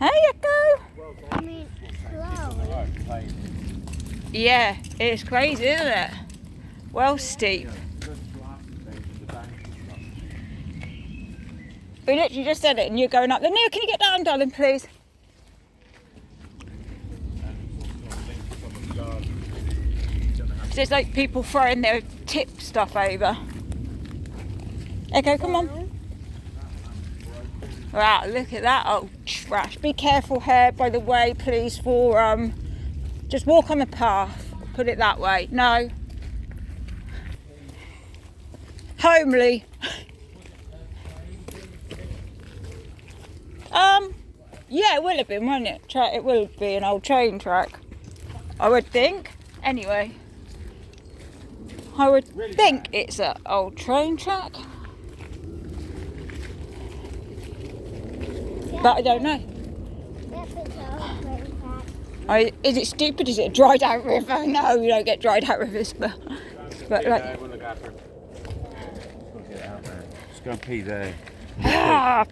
There you go. I mean, slow. Yeah, it's crazy, isn't it? Well steep. We literally just said it and you're going up there. No, can you get down, darling, please? It's like people throwing their tip stuff over. Echo, come on. Wow, look at that old trash. Be careful here, by the way, please, for just walk on the path. Put it that way. No. Homely. Yeah, it will have been, won't it? It will be an old train track, I would think. Anyway, I would think it's an old train track, but I don't know. Is it stupid? Is it a dried out river? No, you don't get dried out rivers, but like. We'll look after it. Just go and pee there. Ah,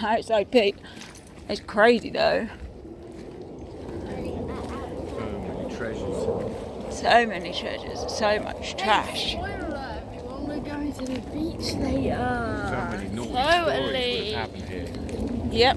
outside Pete. It's crazy though. So many treasures, so much trash. Spoiler alert, everyone, we're going to the beach later. So many naughty stories would have happened here. Yep.